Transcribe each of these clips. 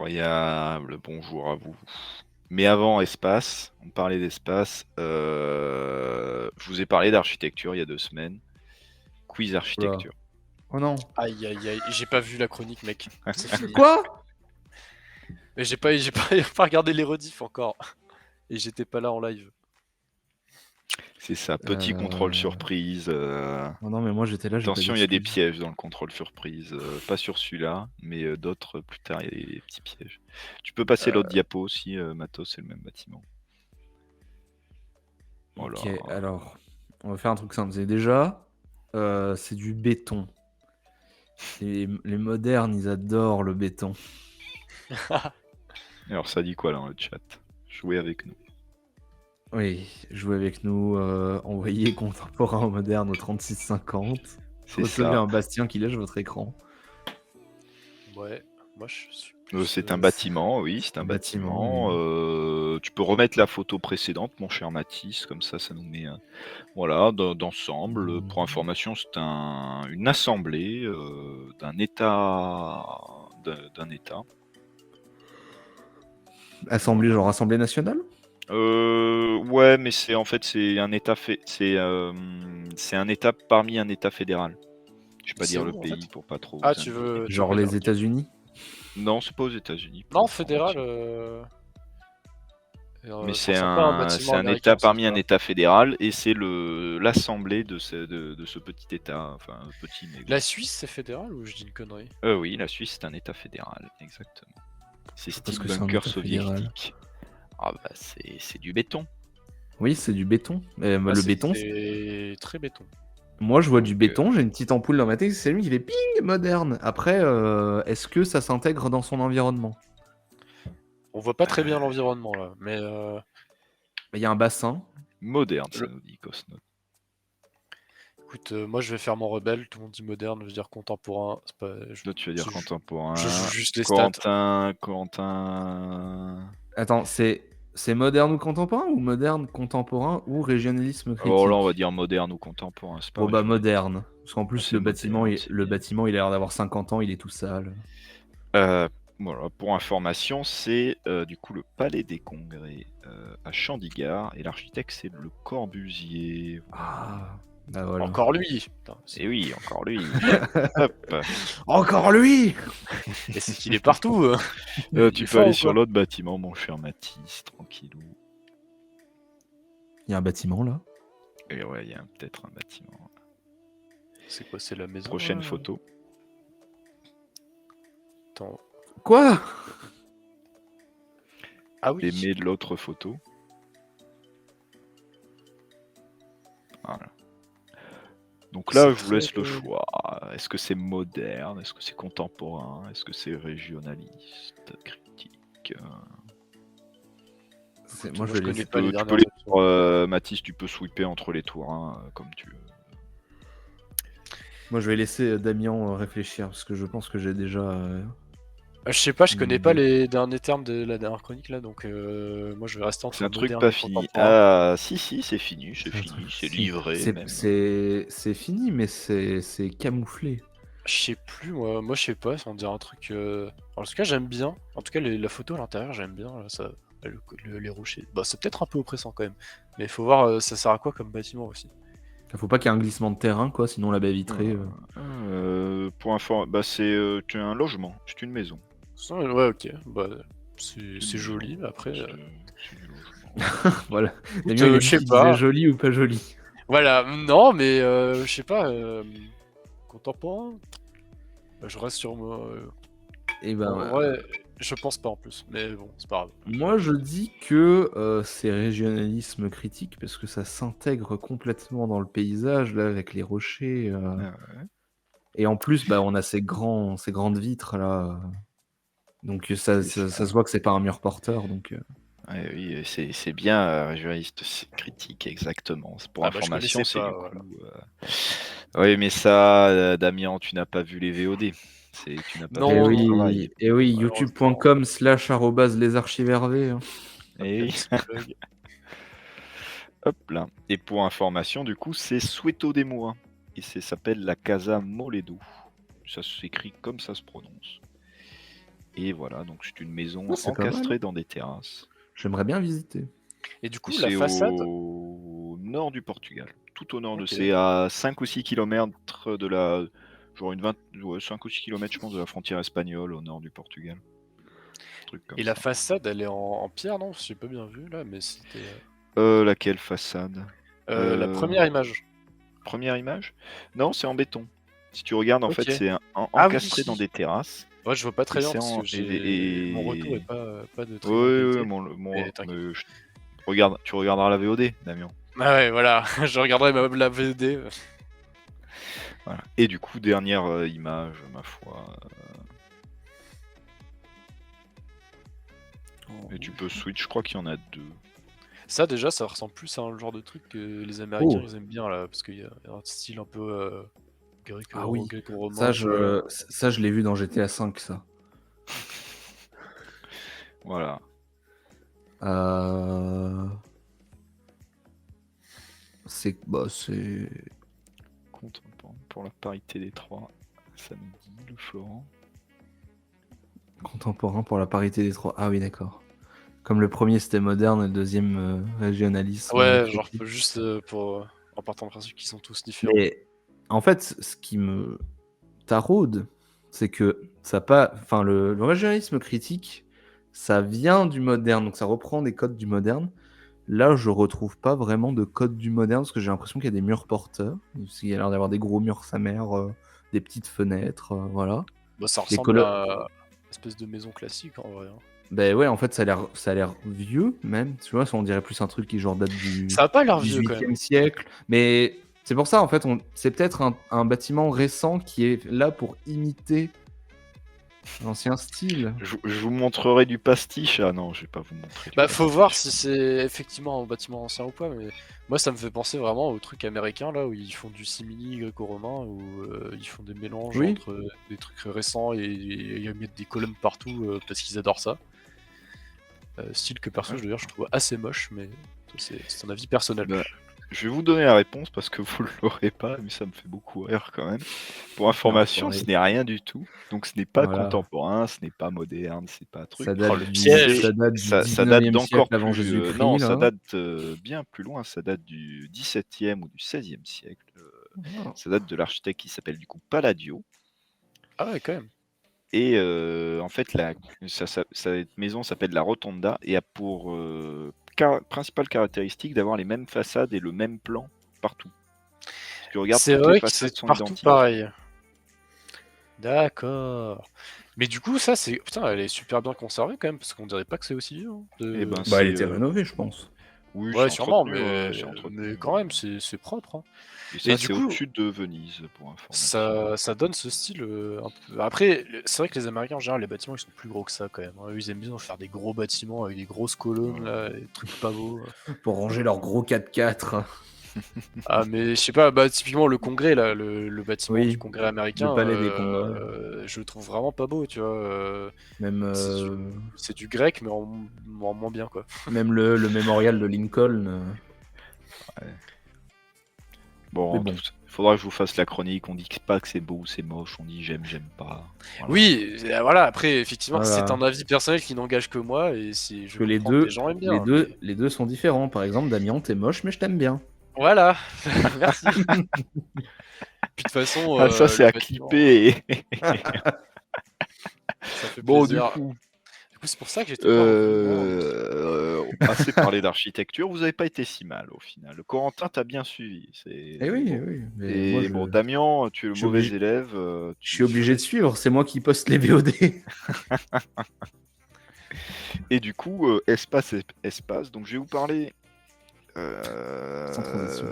Incroyable, bonjour à vous. Mais avant espace, on parlait d'espace, je vous ai parlé d'architecture il y a 2 semaines. Quiz Oula. architecture. Oh non. Aïe aïe aïe, j'ai pas vu la chronique, mec. C'est fini. Quoi? Mais j'ai pas pas regardé les rediffs encore. Et j'étais pas là en live. C'est ça, petit contrôle surprise. Oh non, mais moi j'étais là, j'ai pas Attention, il y a des d'excuses. pièges dans le contrôle surprise. Pas sur celui-là, mais d'autres plus tard, il y a des petits pièges. Tu peux passer l'autre diapo aussi, Matos, c'est le même bâtiment. Voilà. Ok, alors, on va faire un truc simple. C'est déjà, c'est du béton. Les modernes, ils adorent le béton. Alors ça dit quoi là dans le chat? Jouez avec nous. Oui, jouez avec nous, envoyez contemporain au moderne au 3650. C'est Recevez ça. un Bastien qui lèche votre écran. Ouais, moi je suis. C'est un bâtiment, oui, c'est un bâtiment. Tu peux remettre la photo précédente, mon cher Mathis, comme ça nous met voilà, d'ensemble. Pour information, c'est une assemblée d'un état. D'un état. Assemblée, genre Assemblée nationale? Ouais, mais c'est en fait c'est un état c'est un état parmi un état fédéral. Je vais pas C'est dire où, le en pays fait pour pas trop. Ah, vous tu indiquer. veux. Genre ok, les d'accord. États-Unis? Non, c'est pas aux États-Unis. pour Non, fédéral. information. Mais ça c'est ressemble pas à un un, bâtiment c'est un américain, état ça, parmi tu un vois. état fédéral et c'est l'assemblée de ce petit état, enfin petit mais La Suisse, c'est fédéral ou je dis une connerie? oui, la Suisse c'est un état fédéral, exactement. C'est Parce style que c'est un bunker état fédéral. soviétique. Ah bah c'est du béton. Oui, c'est du béton. Ah, Le béton, c'est très béton. moi je vois Donc, du béton, j'ai une petite ampoule dans ma tête, c'est lui qui fait ping moderne. Après, est-ce que ça s'intègre dans son environnement? On voit pas très bien l'environnement là, mais Il y a un bassin. moderne, ça nous dit Cosno. écoute, moi je vais faire mon rebelle, tout le monde dit moderne, je veux dire contemporain, c'est pas. Toi tu vas dire contemporain. Je joue juste les stats. Quentin. Attends, c'est moderne ou contemporain ou moderne, contemporain ou régionalisme critique? Oh là on va dire moderne ou contemporain, c'est pas Bon bah régional. moderne. Parce qu'en plus c'est le bâtiment, moderne, c'est le bien. bâtiment il a l'air d'avoir 50 ans, il est tout sale. Voilà, pour information, c'est du coup le Palais des Congrès à Chandigarh et l'architecte c'est Le Corbusier. Ah, bah voilà. Encore lui. Putain, Et oui, encore lui. Hop. Encore lui! Et c'est qu'il est partout. Tu Il est peux fort aller ou sur quoi l'autre bâtiment, mon cher Mathis, tranquillou. Il y a un bâtiment là. Et ouais, il y a peut-être un bâtiment. C'est quoi, c'est la maison? Prochaine là photo. Attends. Quoi? Ah oui. Et mets l'autre photo. Voilà. Donc là, je vous laisse le choix. Est-ce que c'est moderne? Est-ce que c'est contemporain? Est-ce que c'est régionaliste? Critique? Moi je vais laisser. pas les Tu peux dernières les options. Mathis, tu peux sweeper entre les tours, hein, comme tu veux. Moi je vais laisser Damien réfléchir parce que je pense que j'ai déjà. Je sais pas, je connais pas idée. les derniers termes de la dernière chronique là, donc moi je vais rester entre C'est un truc moderne pas et fini. contemporain. Ah, si, c'est fini, c'est fini, c'est Si. livré même. C'est fini, mais c'est camouflé. Je sais plus, moi je sais pas, on dirait un truc. En tout cas, j'aime bien. En tout cas, la photo à l'intérieur, j'aime bien. Là, ça, les rochers. Bah, c'est peut-être un peu oppressant quand même. Mais il faut voir, ça sert à quoi comme bâtiment aussi. Faut pas qu'il y ait un glissement de terrain, quoi, sinon la baie vitrée. Pour info, bah c'est un logement, c'est une maison. Ouais, ok. Bah, c'est Une joli, maison, mais après. c'est du logement. Voilà. Écoute, Damien, il a dit je sais qu'il pas. disait joli ou pas joli. Voilà, non, mais je sais pas. Contemporain. Je reste sur moi. Et ben, En vrai, je pense pas en plus, mais bon, c'est pas grave. moi je dis que c'est régionalisme critique parce que ça s'intègre complètement dans le paysage là avec les rochers. Ah ouais. Et en plus, bah, on a ces grandes vitres là. Donc ça se voit que c'est pas un mur porteur. Donc. Ouais, oui, c'est bien régionaliste, c'est critique, exactement. Pour Ah bah, je information, connaissais c'est pas, du voilà. coup. Oui, mais ça, Damien, tu n'as pas vu les VOD. Tu n'as pas Non, fait Et ton non. travail. oui, Malheureusement. youtube.com/lesarchives.rv. Hein. Et oui. Petit plug. Hop là. Et pour information, du coup, c'est Soweto des Mois. Et ça s'appelle la Casa Moledo. Ça s'écrit comme ça se prononce. Et voilà, donc c'est une maison Oh, c'est pas mal. encastrée dans des terrasses. J'aimerais bien visiter. Et du coup, Et la c'est façade. au nord du Portugal. Tout au nord de. Ok. C'est à 5 ou 6 km de la. Genre 5 ou 6 km, je pense, de la frontière espagnole au nord du Portugal. Un truc comme Et la ça. façade, elle est en pierre, non? J'ai pas bien vu là, mais c'était. Laquelle façade? La première image. Première image? Non, c'est en béton. Si tu regardes, en fait, Ok. c'est Ah oui! encastré dans des terrasses. Ouais, je vois pas Et très bien c'est parce en. que mon retour est pas de très Oui, grande oui, qualité. moi, Mais t'inquiète. regarde, tu regarderas la VOD, Damien. Ah ouais, voilà, je regarderai la VOD. Voilà. Et du coup, dernière image, ma foi. Et tu peux switch, je crois qu'il y en a 2. Ça, déjà, ça ressemble plus à un genre de truc que les Américains, Oh. ils aiment bien, là, parce qu'il y a un style un peu Ah oui. gréco-romain, tu vois, là. Ça, je l'ai vu dans GTA V, ça. Voilà. C'est Contemporain pour la parité des trois. Ça me dit le Florent. contemporain pour la parité des trois. Ah oui, d'accord. Comme le premier c'était moderne et le deuxième régionalisme. Ouais, genre, critique. juste en partant du principe qu'ils sont tous différents. Mais en fait, ce qui me taraude, c'est que le régionalisme critique, ça vient du moderne, donc ça reprend des codes du moderne. Là, je retrouve pas vraiment de code du moderne parce que j'ai l'impression qu'il y a des murs porteurs. Il y a l'air d'avoir des gros murs sa mère, des petites fenêtres, voilà. Bah, ça Les ressemble à une espèce de maison classique, en vrai. Hein. Ben ouais, en fait, ça a l'air vieux, même. Tu vois, on dirait plus un truc qui genre date du Ça a pas l'air vieux, quand même. 18e siècle. Mais c'est pour ça, en fait, c'est peut-être un bâtiment récent qui est là pour imiter l'ancien style. Je vous montrerai du pastiche. Ah non, je vais pas vous montrer. Bah, faut voir si c'est effectivement un bâtiment ancien ou pas, mais moi ça me fait penser vraiment aux trucs américains là où ils font du simili gréco-romain, où ils font des mélanges Oui. entre des trucs récents et ils mettent des colonnes partout parce qu'ils adorent ça. Style que perso d'ailleurs je trouve assez moche, mais c'est un avis personnel. Bah, je vais vous donner la réponse parce que vous ne l'aurez pas, mais ça me fait beaucoup rire quand même. Pour information, ce n'est rien du tout. Donc ce n'est pas Voilà. contemporain, ce n'est pas moderne, c'est pas un truc. Ça date le du piège. ça date du Ça date 19e d'encore siècle avant plus. Jésus-Christ. Non, là. ça date bien plus loin. Ça date du 17e ou du 16e siècle. Ah. Ça date de l'architecte qui s'appelle du coup Palladio. Ah ouais, quand même. Et en fait, cette maison s'appelle la Rotonda et a pour principale caractéristique d'avoir les mêmes façades et le même plan partout. Si tu regardes, C'est toutes vrai les que façades c'est sont partout identiques. pareil. D'accord. Mais du coup, ça, c'est. Putain, elle est super bien conservée quand même, parce qu'on dirait pas que c'est aussi vieux. Hein, Eh ben, Bah, elle était rénovée, je pense. Oui, Ouais, c'est sûrement, entretenu, c'est entretenu. mais quand même, c'est propre. Hein. Et ça, Et du c'est coup, au-dessus de Venise, pour information. ça donne ce style un peu. Après, c'est vrai que les Américains, en général, les bâtiments, ils sont plus gros que ça quand même. Hein. Eux, ils aiment bien faire des gros bâtiments avec des grosses colonnes, là, des trucs pas beaux. Pour ranger leur gros 4x4. Ah, mais je sais pas, bah, typiquement le congrès, là, le bâtiment Oui, du congrès américain, le palais des congrès. je le trouve vraiment pas beau, tu vois. Même, C'est du grec, mais en moins bien, quoi. même le mémorial de Lincoln. Ouais. Mais Bon, bon. il faudra que je vous fasse la chronique. On dit pas que c'est beau ou c'est moche. On dit j'aime, j'aime pas. Voilà. Oui, voilà, après, effectivement, Voilà. c'est un avis personnel qui n'engage que moi, et si je Que comprends que les gens aiment bien. les deux sont différents. Par exemple, Damien, t'es moche, mais je t'aime bien. Voilà, merci. Puis de toute façon, Ah, ça, c'est le à bâtiment, clipper. ça fait Bon, plaisir. du coup, C'est pour ça que j'étais pas revenu, moi. assez parlé d'architecture. Vous avez pas été si mal au final. Corentin, t'as bien suivi. Eh oui, oui. Mais Et moi, bon, Damien, tu es le je suis mauvais obligé- élève. je suis obligé de suivre. C'est moi qui poste les VOD. Et du coup, espace. Donc, je vais vous parler Sans transition.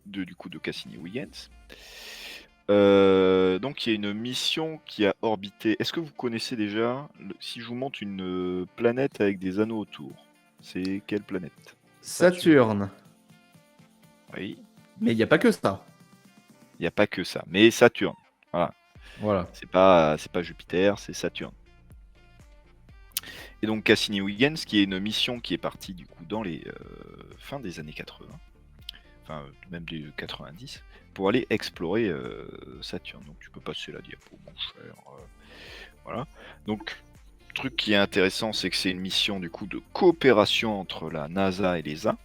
du coup de Cassini-Huygens. Donc, il y a une mission qui a orbité. Est-ce que vous connaissez déjà, si je vous montre une planète avec des anneaux autour, c'est quelle planète? Saturne. Oui, Mais il n'y a pas que ça. il n'y a pas que ça, mais Saturne. Voilà. C'est pas Jupiter, c'est Saturne. Et donc Cassini-Huygens, qui est une mission qui est partie du coup dans les fin des années 80, enfin même des 90, pour aller explorer Saturne. Donc tu peux passer la diapo, mon cher. Voilà. Donc, le truc qui est intéressant, c'est que c'est une mission du coup de coopération entre la NASA et l'ESA.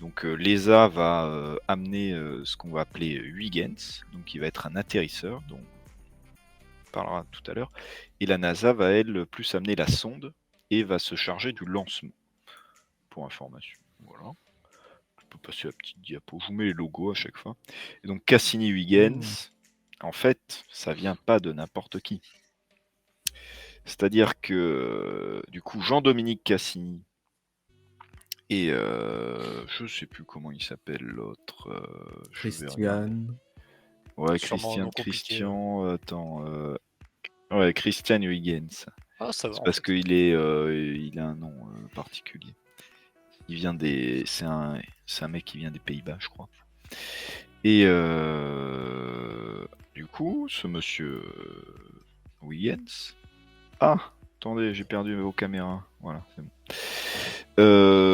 Donc l'ESA va amener ce qu'on va appeler Huygens, donc qui va être un atterrisseur, dont on parlera tout à l'heure, et la NASA va elle plus amener la sonde et va se charger du lancement, pour information. Voilà. Je peux passer la petite diapo, je vous mets les logos à chaque fois. Et donc Cassini-Huygens, en fait, ça vient pas de n'importe qui. C'est-à-dire que du coup Jean-Dominique Cassini et je sais plus comment il s'appelle l'autre. Je vais regarder. Christian. Ouais, Sûrement un nom compliqué, Christian. Attends. Ouais, Christian Huygens. Ah, ça va. C'est en parce fait. qu'il a un nom particulier. Il vient des. C'est un mec qui vient des Pays-Bas, je crois. Et du coup, ce monsieur Huygens. Ah, attendez, j'ai perdu vos caméras. Voilà, c'est bon.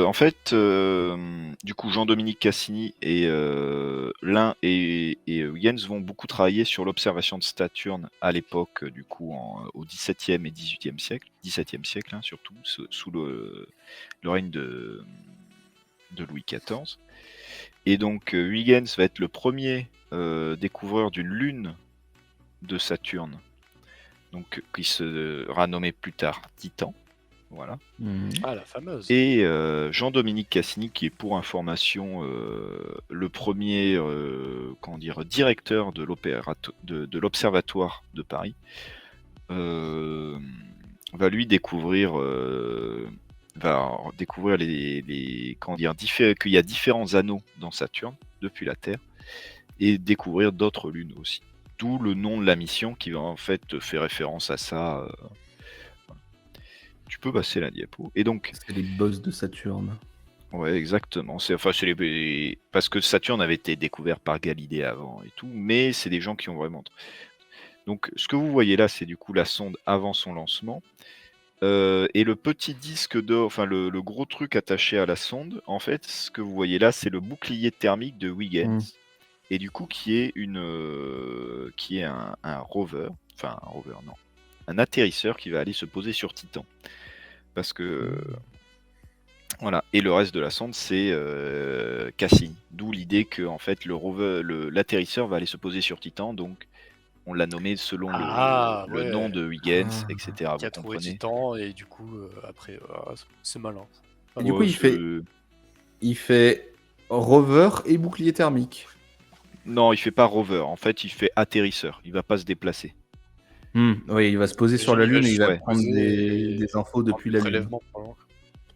En fait, du coup, Jean-Dominique Cassini et l'un et Huygens vont beaucoup travailler sur l'observation de Saturne à l'époque, du coup, au XVIIe et XVIIIe siècle, XVIIe siècle hein, surtout, sous le règne de Louis XIV. Et donc, Huygens va être le premier découvreur d'une lune de Saturne, donc qui sera nommé plus tard Titan. Voilà. Ah, la fameuse. Et Jean-Dominique Cassini, qui est pour information le premier directeur de l'Observatoire de Paris, va lui découvrir, qu'il y a différents anneaux dans Saturne depuis la Terre et découvrir d'autres lunes aussi. D'où le nom de la mission qui va en fait faire référence à ça. Tu peux passer la diapo. Et donc, C'est les boss de Saturne. ouais, exactement. Parce que Saturne avait été découvert par Galilée avant et tout, mais c'est des gens qui ont vraiment. Donc, ce que vous voyez là, c'est du coup la sonde avant son lancement. Et le petit disque d'or, enfin le gros truc attaché à la sonde, en fait, ce que vous voyez là, c'est le bouclier thermique de Huygens. Et du coup, qui est un rover, enfin un rover, non, un atterrisseur qui va aller se poser sur Titan. Parce que voilà, et le reste de la sonde c'est Cassini. D'où l'idée que en fait l'atterrisseur va aller se poser sur Titan, donc on l'a nommé selon le nom de Huygens, etc. Qui a trouvé Titan et du coup après c'est malin. Et du coup il fait rover et bouclier thermique. Non, il fait pas rover. En fait, il fait atterrisseur. Il va pas se déplacer. Oui, il va se poser sur la Lune et il va prendre des infos depuis la Lune.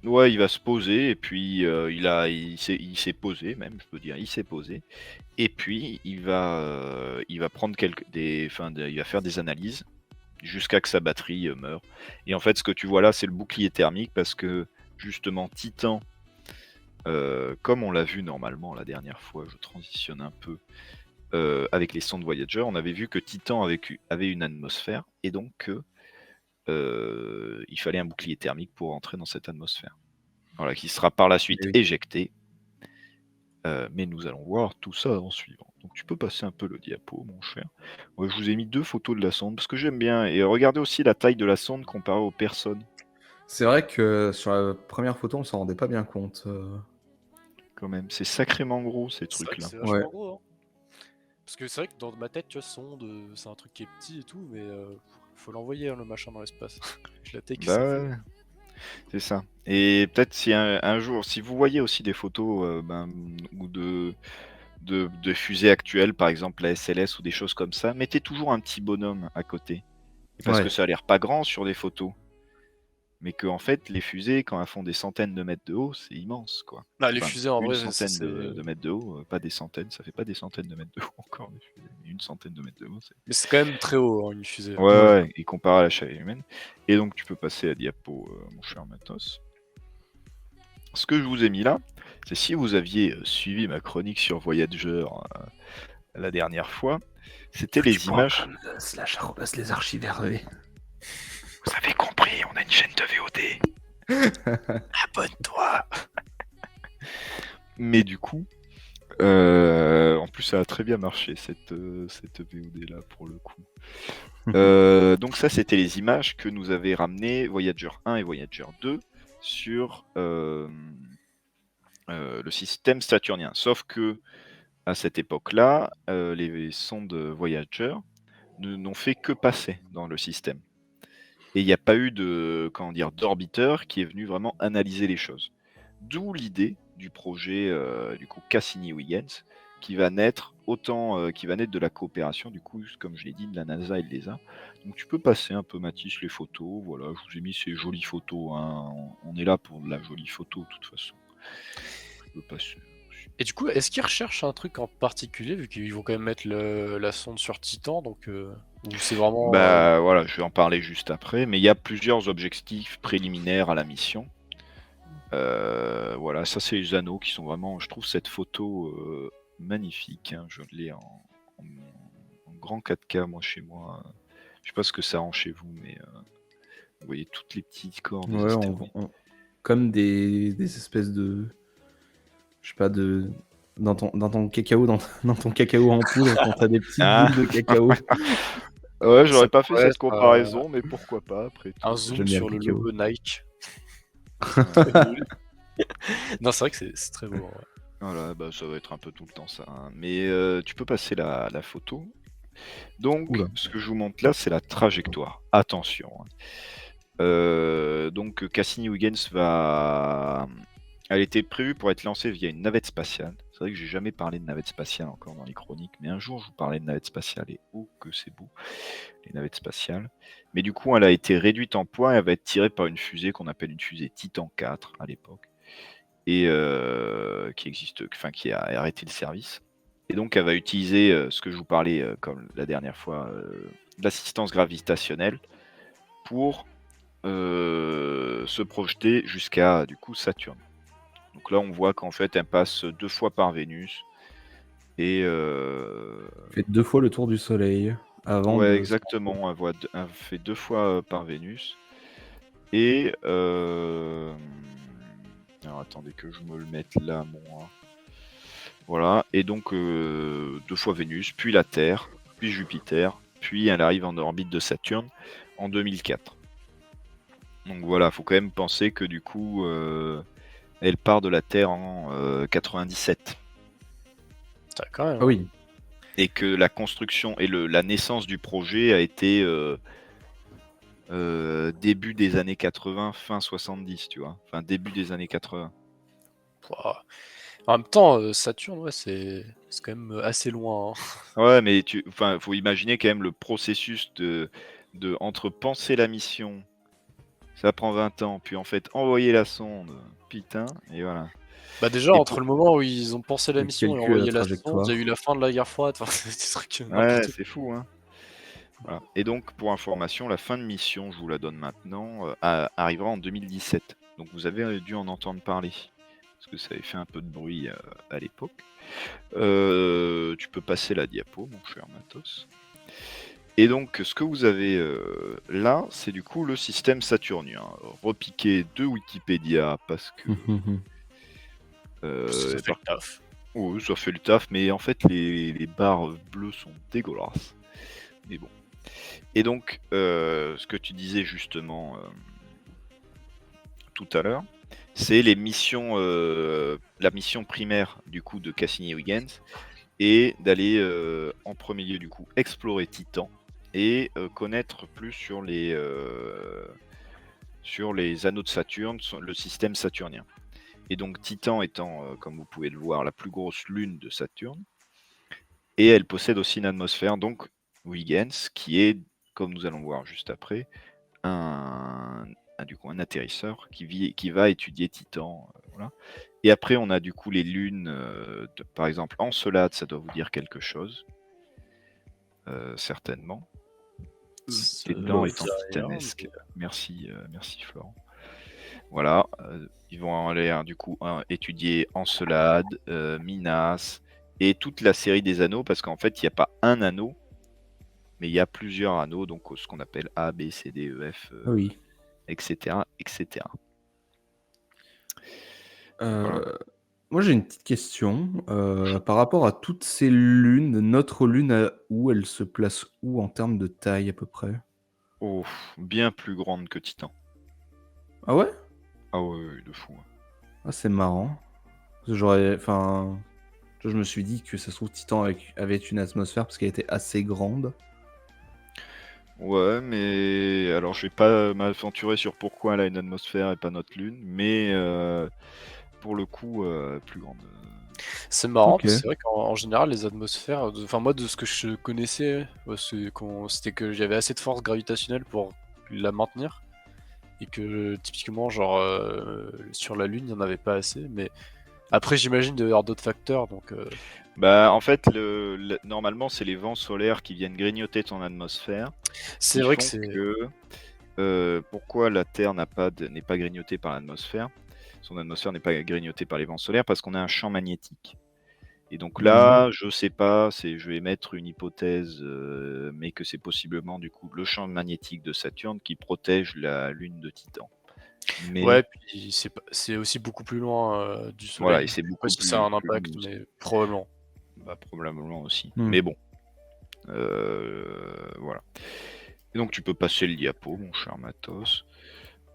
Ouais, il va se poser et puis il s'est posé même, je peux dire, il s'est posé. Et puis il va prendre il va faire des analyses jusqu'à que sa batterie meure. Et en fait, ce que tu vois là, c'est le bouclier thermique parce que justement Titan, comme on l'a vu normalement la dernière fois, je transitionne un peu. Avec les sondes Voyager, on avait vu que Titan avait une atmosphère et donc il fallait un bouclier thermique pour entrer dans cette atmosphère. Voilà, qui sera par la suite éjecté. Mais nous allons voir tout ça en suivant. Donc tu peux passer un peu le diapo, mon cher. Ouais, je vous ai mis 2 photos de la sonde parce que j'aime bien. Et regardez aussi la taille de la sonde comparée aux personnes. C'est vrai que sur la première photo, on s'en rendait pas bien compte. Quand même, c'est sacrément gros ces trucs-là. C'est vachement gros, hein. Parce que c'est vrai que dans ma tête, tu vois, sonde, c'est un truc qui est petit et tout, mais faut l'envoyer le machin dans l'espace. La tech, c'est ça. Et peut-être si un jour, si vous voyez aussi des photos ou de fusées actuelles, par exemple la SLS ou des choses comme ça, mettez toujours un petit bonhomme à côté. Parce que ça a l'air pas grand sur des photos. Mais que en fait, les fusées, quand elles font des centaines de mètres de haut, c'est immense, quoi. Ah, les fusées, en vrai, une centaine de mètres de haut, pas des centaines, ça fait pas des centaines de mètres de haut encore, les fusées. Une centaine de mètres de haut, mais c'est quand même très haut, hein, une fusée. Ouais, et comparé à la chaleur humaine. Et donc, tu peux passer à diapo, mon cher Matos. Ce que je vous ai mis là, c'est si vous aviez suivi ma chronique sur Voyager la dernière fois, c'était les images. / les archives RV. Vous avez compris, on a une chaîne de VOD. Abonne-toi. Mais du coup, En plus, ça a très bien marché, cette VOD-là, pour le coup. Donc ça, c'était les images que nous avaient ramenées Voyager 1 et Voyager 2 sur le système saturnien. Sauf que à cette époque-là, les sondes Voyager n'ont fait que passer dans le système. Et il n'y a pas eu d'orbiteur qui est venu vraiment analyser les choses. D'où l'idée du projet du coup Cassini-Huygens qui va naître de la coopération, du coup, comme je l'ai dit, de la NASA et de l'ESA. Donc tu peux passer un peu, Mathis, les photos. Voilà, je vous ai mis ces jolies photos, hein. On est là pour de la jolie photo, de toute façon. Je peux passer. Et du coup, est-ce qu'ils recherchent un truc en particulier, vu qu'ils vont quand même mettre la sonde sur Titan, donc ou c'est vraiment Bah voilà, je vais en parler juste après, mais il y a plusieurs objectifs préliminaires à la mission. Voilà, ça c'est les anneaux qui sont vraiment, je trouve cette photo magnifique, hein. Je l'ai en grand 4K moi chez moi. Je sais pas ce que ça rend chez vous, mais vous voyez toutes les petits corps des Ouais, astéroïdes. comme des espèces de. Je sais pas, de. Dans ton cacao, dans ton cacao en poudre, quand t'as des petites Ah. boules de cacao. Ouais, j'aurais Ça pas fait pourrait cette être, comparaison, mais pourquoi pas après un tout. zoom J'aime bien sur le le cacao. logo Nike? Non, c'est vrai que c'est très beau. Ouais. Voilà, bah ça va être un peu tout le temps ça, hein. Mais tu peux passer la photo. Donc, Oula. ce que je vous montre là, c'est la trajectoire. Attention, hein. Donc Cassini-Huygens elle était prévue pour être lancée via une navette spatiale. C'est vrai que j'ai jamais parlé de navette spatiale encore dans les chroniques, mais un jour je vous parlais de navette spatiale et oh que c'est beau, les navettes spatiales. Mais du coup, elle a été réduite en poids et elle va être tirée par une fusée qu'on appelle une fusée Titan 4 à l'époque et qui a arrêté le service. Et donc elle va utiliser ce que je vous parlais comme la dernière fois, l'assistance gravitationnelle pour se projeter jusqu'à du coup Saturne. Donc là on voit qu'en fait elle passe 2 fois par Vénus et Fait 2 fois le tour du soleil avant ouais de. exactement, elle fait 2 fois par Vénus et alors attendez que je me le mette là moi. Voilà, et donc 2 fois Vénus, puis la Terre, puis Jupiter, puis elle arrive en orbite de Saturne en 2004. Donc voilà, faut quand même penser que du coup elle part de la Terre en 97. Ça, quand même. Ah oui. Et que la construction et la naissance du projet a été début des années 80, fin 70, tu vois. Enfin, début des années 80. Ouah. En même temps, Saturne, ouais, c'est quand même assez loin. Hein. Ouais, mais faut imaginer quand même le processus entre penser la mission, ça prend 20 ans, puis en fait envoyer la sonde, putain, et voilà. Bah déjà, Et entre le moment où ils ont pensé la Le mission et calcul à la envoyé la sonde, il y a trajectoire. eu la fin de la guerre froide. Enfin, c'est des trucs ouais, n'importe c'est fou, hein. Voilà. Et donc, pour information, la fin de mission, je vous la donne maintenant, arrivera en 2017. Donc vous avez dû en entendre parler, parce que ça avait fait un peu de bruit à l'époque. Tu peux passer la diapo, mon cher Matos. Et donc, ce que vous avez là, c'est du coup le système saturnien. Repiqué de Wikipédia, parce que... Ça fait le taf. Oui, ça fait le taf, mais en fait, les barres bleues sont dégueulasses. Mais bon. Et donc, ce que tu disais justement tout à l'heure, c'est les missions, la mission primaire du coup de Cassini-Huygens, et d'aller en premier lieu du coup explorer Titan et connaître plus sur les anneaux de Saturne, sur le système saturnien. Et donc Titan étant, comme vous pouvez le voir, la plus grosse lune de Saturne, et elle possède aussi une atmosphère, donc Huygens, qui est, comme nous allons voir juste après, du coup un atterrisseur qui va étudier Titan. Voilà. Et après, on a du coup les lunes, par exemple Encelade, ça doit vous dire quelque chose, certainement. Les dents Oui, étant ça, titanesques. Merci Florent. Voilà, ils vont aller du coup étudier Encelade, Minas et toute la série des anneaux, parce qu'en fait, il n'y a pas un anneau, mais il y a plusieurs anneaux, donc ce qu'on appelle A, B, C, D, E, F, Ah oui. etc., etc. Euh, Voilà. Moi, j'ai une petite question par rapport à toutes ces lunes. Notre lune, où elle se place où en termes de taille à peu près? Oh, bien plus grande que Titan. Ah ouais? Ah ouais, de fou. Ah, c'est marrant. Parce que j'aurais, enfin, je me suis dit que ça se trouve Titan avait une atmosphère parce qu'elle était assez grande. Ouais, mais alors je vais pas m'aventurer sur pourquoi elle a une atmosphère et pas notre lune, mais pour le coup, plus grande. C'est marrant, Ok. parce que c'est vrai qu'en général, les atmosphères, enfin moi de ce que je connaissais, c'était que j'avais assez de force gravitationnelle pour la maintenir, et que typiquement, genre sur la Lune, il n'y en avait pas assez, mais après j'imagine qu'il doit y avoir d'autres facteurs, donc Bah, en fait, normalement, c'est les vents solaires qui viennent grignoter ton atmosphère, c'est qui vrai que font c'est... que pourquoi la Terre n'est pas grignotée par l'atmosphère, son atmosphère n'est pas grignotée par les vents solaires, parce qu'on a un champ magnétique. Et donc là, je sais pas, je vais mettre une hypothèse, mais que c'est possiblement du coup le champ magnétique de Saturne qui protège la lune de Titan. Mais Ouais, puis c'est aussi beaucoup plus loin du voilà, et Soleil. c'est Je sais pas beaucoup si ça a un plus impact, loin aussi. mais probablement. Bah, probablement aussi. Hmm. Mais bon, voilà. Et donc tu peux passer le diapo, mon cher Matos.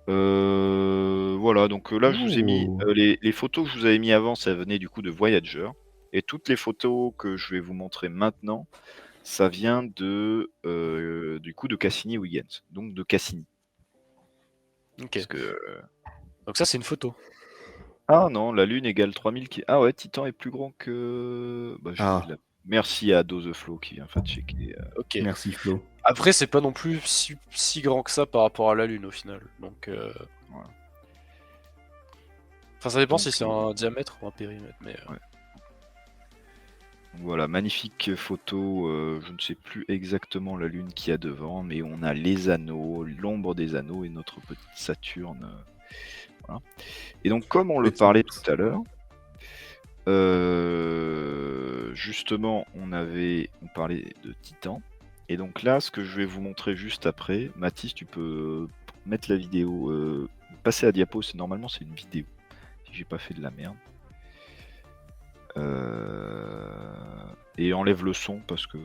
Voilà, donc là, je vous ai mis Oh. les photos que je vous avais mis avant, ça venait du coup de Voyager. Et toutes les photos que je vais vous montrer maintenant, ça vient du coup de Cassini-Huygens, donc de Cassini. Ok. Parce que Donc ça, c'est une photo. ah non, la Lune égale 3000 ki ah ouais, Titan est plus grand que bah, Ah, merci à Dozeflow qui vient fact-checker, Ok. merci Flo. Après, c'est pas non plus si grand que ça par rapport à la Lune au final. Donc, voilà. enfin, ça dépend Donc si c'est un diamètre ou un périmètre. Mais ouais. Voilà, magnifique photo, je ne sais plus exactement la Lune qu'il y a devant, mais on a les anneaux, l'ombre des anneaux et notre petite Saturne, voilà. Et donc comme on le parlait tout à l'heure, justement on parlait de Titan, et donc là ce que je vais vous montrer juste après, Mathis tu peux mettre la vidéo, passer à diapo, normalement c'est une vidéo, si j'ai pas fait de la merde. Et enlève le son parce que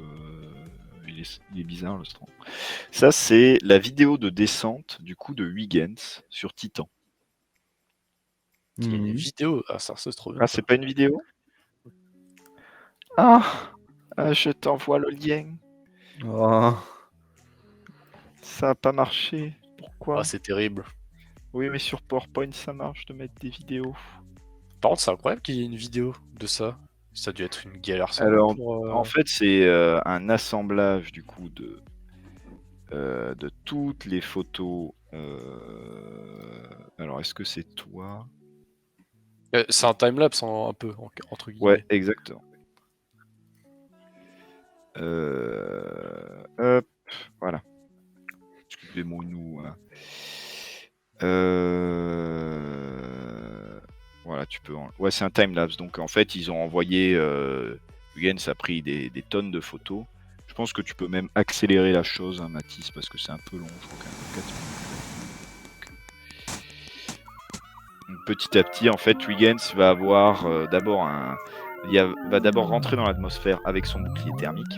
il est bizarre le son. Ça c'est la vidéo de descente du coup de Huygens sur Titan. il y a une vidéo. Ah, ça c'est trop bien. Ah, c'est pas une vidéo? Ah, je t'envoie le lien. Oh. Ça a pas marché. Pourquoi? Ah, c'est terrible. Oui, mais sur PowerPoint ça marche de mettre des vidéos. Par contre, c'est incroyable qu'il y ait une vidéo de ça. Ça a dû être une galère sans nom Alors, pour. en fait, c'est un assemblage du coup de toutes les photos. Alors, est-ce que c'est toi? C'est un timelapse un peu, entre guillemets. Ouais, exactement. Hop, voilà. Excusez-moi, nous. Hein. Voilà, tu peux. Ouais, c'est un timelapse. Donc, en fait, ils ont envoyé. Huygens a pris des tonnes de photos. Je pense que tu peux même accélérer la chose, hein, Mathis, parce que c'est un peu long. Je crois quand même 4 minutes. Donc, petit à petit, en fait, Huygens va avoir d'abord va d'abord rentrer dans l'atmosphère avec son bouclier thermique.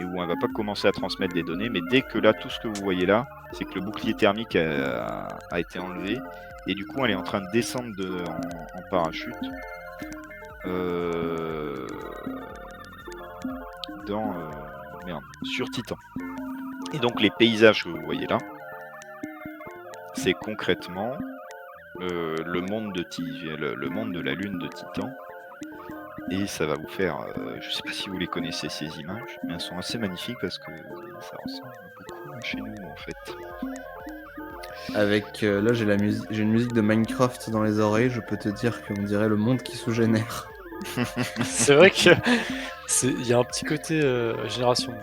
Et où on va pas commencer à transmettre des données, mais dès que là, tout ce que vous voyez là, c'est que le bouclier thermique a été enlevé, et du coup, elle est en train de descendre en parachute sur Titan. Et donc, les paysages que vous voyez là, c'est concrètement le monde de la Lune de Titan. Et ça va vous faire, je sais pas si vous les connaissez ces images, mais elles sont assez magnifiques parce que ça ressemble beaucoup à chez nous en fait. Avec là j'ai une musique de Minecraft dans les oreilles, je peux te dire qu'on dirait le monde qui se génère. C'est vrai que il y a un petit côté génération.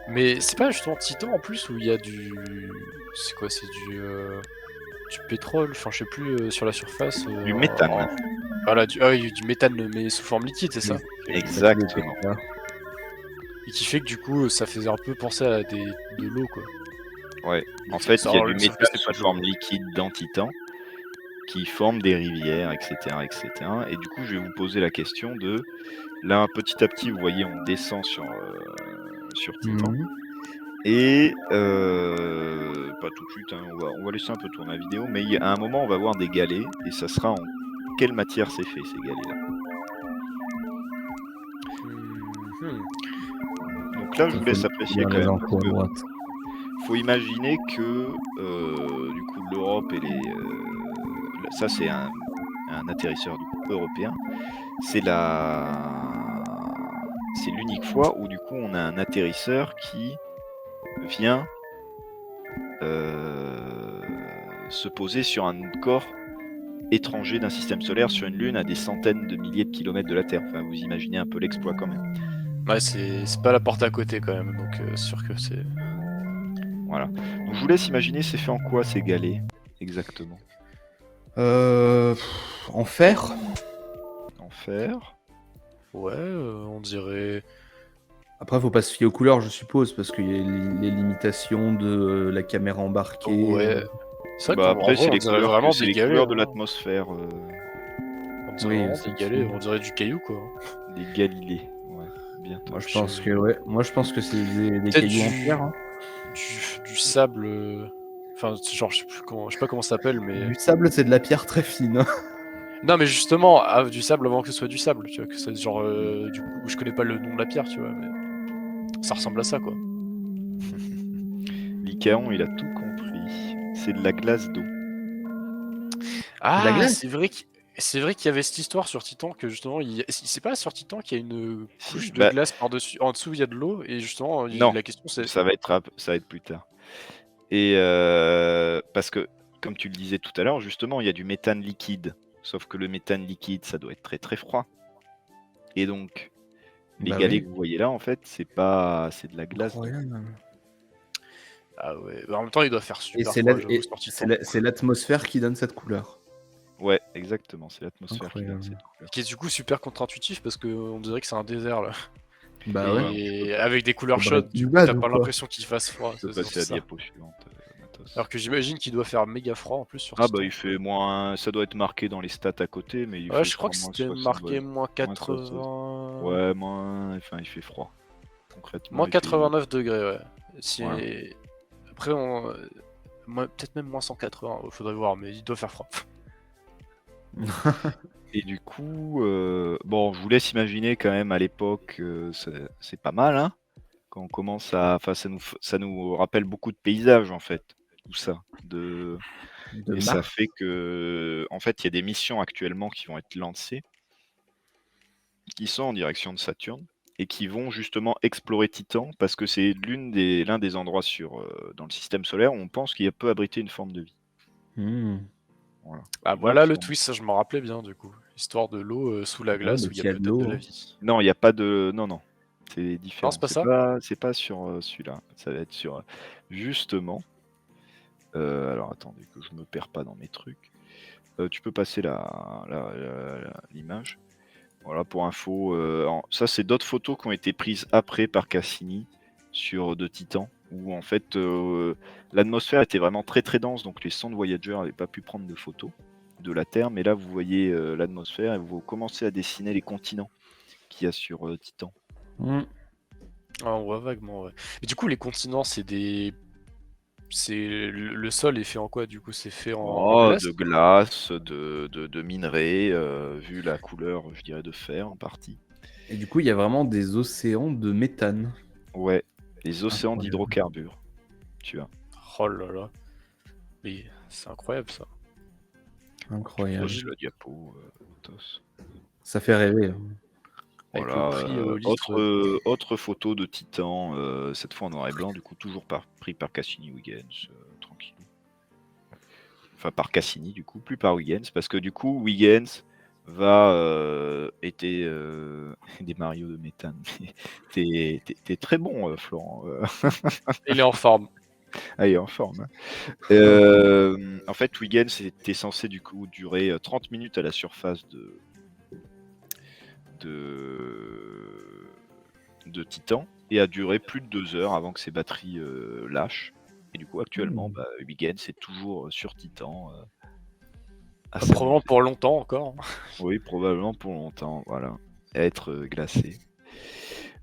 Mais c'est pas justement Titan en plus où il y a c'est quoi? C'est du pétrole, enfin je sais plus, sur la surface. Du méthane. Voilà, du méthane mais sous forme liquide, c'est ça? Exactement. Et qui fait que du coup ça faisait un peu penser à de l'eau quoi. Ouais, en fait il y a du sauf que méthane c'est sous pas de l'eau. forme liquide dans Titan qui forment des rivières, etc., etc. Et du coup, je vais vous poser la question de là, petit à petit, vous voyez, on descend sur Titan. Mhm. Et pas tout de suite, hein, on va laisser un peu tourner la vidéo, mais à un moment, on va voir des galets, et ça sera en quelle matière c'est fait, ces galets-là. Mhm. Donc là, je vous laisse apprécier Lire quand les même, infos parce à que droite. faut imaginer que du coup l'Europe et ça c'est un atterrisseur du coup européen. C'est l'unique fois où du coup on a un atterrisseur qui vient se poser sur un corps étranger d'un système solaire sur une lune à des centaines de milliers de kilomètres de la Terre. Enfin, vous imaginez un peu l'exploit quand même. Ouais, c'est pas la porte à côté quand même, donc sûr que c'est. Voilà. Donc je vous laisse imaginer, c'est fait en quoi ces galets exactement? En fer. En fer. Ouais, on dirait. Après, faut pas se fier aux couleurs, je suppose, parce qu'il y a les limitations de la caméra embarquée. Ouais. C'est vrai Bah qu'en après, vrai, c'est on les dirait couleurs, vraiment c'est des les galets. couleurs de Hein. l'atmosphère, On dirait Oui, vraiment ça des aussi. galets, on dirait du caillou quoi. des galilées. Ouais, bientôt. Moi, je Je pense sais- que ouais. Moi, je pense que c'est des Peut-être cailloux en fer. Hein. du sable. Enfin, genre, je sais pas comment ça s'appelle, mais. Du sable, c'est de la pierre très fine. Hein. Non, mais justement, du sable avant que ce soit du sable, tu vois, que c'est genre. Du coup, je connais pas le nom de la pierre, tu vois, mais. Ça ressemble à ça quoi. Lycaon, il a tout compris. C'est de la glace d'eau. De la Ah, glace. c'est vrai qu'il y avait cette histoire sur Titan que justement, c'est pas sur Titan qu'il y a une Si, couche de bah glace par-dessus, en dessous il y a de l'eau et justement non, la question c'est. ça va être plus tard. Et parce que, comme tu le disais tout à l'heure, justement, il y a du méthane liquide. Sauf que le méthane liquide, ça doit être très très froid. Et donc, les Bah galets oui. que vous voyez là, en fait, c'est de la glace d'eau. Incroyable. Ah ouais, bah, en même temps il doit faire Et super froid, j'avoue, sur Titan. c'est l'atmosphère qui donne cette couleur. Ouais, exactement, c'est l'atmosphère qui donne Incroyable. cette couleur. Qui est du coup super contre-intuitif parce que on dirait que c'est un désert là. Bah ouais. Et avec des couleurs Faut chaudes, Breaking du coup Bad t'as ou pas quoi l'impression qu'il fasse froid. Je peux C'est passer à la ça. diapo suivante, Matos. Alors que j'imagine qu'il doit faire méga froid en plus sur Ah Titan. bah il fait moins, ça doit être marqué dans les stats à côté, mais il Ouais, fait je crois que moins c'était 60, marqué ouais. moins Moins 60. 80. Ouais, enfin il fait froid. Concrètement, Moins il fait... 89 degrés, ouais. Si... Voilà. Après, peut-être même moins 180, faudrait voir, mais il doit faire froid. Et du coup, bon, je vous laisse imaginer quand même à l'époque, c'est pas mal, hein, quand on commence à... Enfin, ça nous rappelle beaucoup de paysages, en fait, tout ça. De Et ça Mars. fait que, en fait, il y a des missions actuellement qui vont être lancées, qui sont en direction de Saturne, et qui vont justement explorer Titan, parce que c'est l'un des endroits dans le système solaire où on pense qu'il peut abriter une forme de vie. Hmm. Voilà. Ah, Je vois voilà que le ça- twist, ça je m'en rappelais bien du coup. Histoire de l'eau sous la Ouais, glace bah, où il y a s'il y a de peut-être de l'eau. la Hein. vie. Non, il n'y a pas de... Non, non. C'est Non, différent. c'est pas ça? C'est pas sur celui-là. Ça va être sur... Justement... alors, attendez que je me perds pas dans mes trucs. Tu peux passer l'image. Voilà, pour info. Ça, c'est d'autres photos qui ont été prises après par Cassini de Titan, où en fait, l'atmosphère était vraiment très très dense, donc les sondes Voyager n'avaient pas pu prendre de photos de la Terre, mais là, vous voyez l'atmosphère et vous commencez à dessiner les continents qu'il y a sur Titan. Hmm. Ah, on voit vaguement, ouais. Mais du coup, les continents, le sol est fait en quoi du coup? C'est fait en Oh, glace? de glace, de minerais, vu la couleur, je dirais, de fer en partie. Et du coup, il y a vraiment des océans de méthane. Ouais, les océans Incroyable. d'hydrocarbures, tu vois. Oh là là. Mais c'est incroyable ça. Incroyable. Pose la diapo, Matos. Ça fait rêver. Hein. Avec Voilà, le prix au litre. autre photo de Titan, cette fois en noir et blanc, du coup toujours pris par Cassini-Huygens, tranquille. Enfin par Cassini du coup, plus par Huygens, parce que du coup Huygens va était des Mario de méthane. T'es très bon, Florent. Il est en forme. Ah, il est en forme. Hein. En fait, Huygens était censé du coup durer 30 minutes à la surface de Titan et a duré plus de 2 heures avant que ses batteries lâchent. Et du coup, actuellement, Huygens est toujours sur Titan à Probablement s'amuser. pour longtemps encore. Oui, probablement pour longtemps, voilà. Être glacé.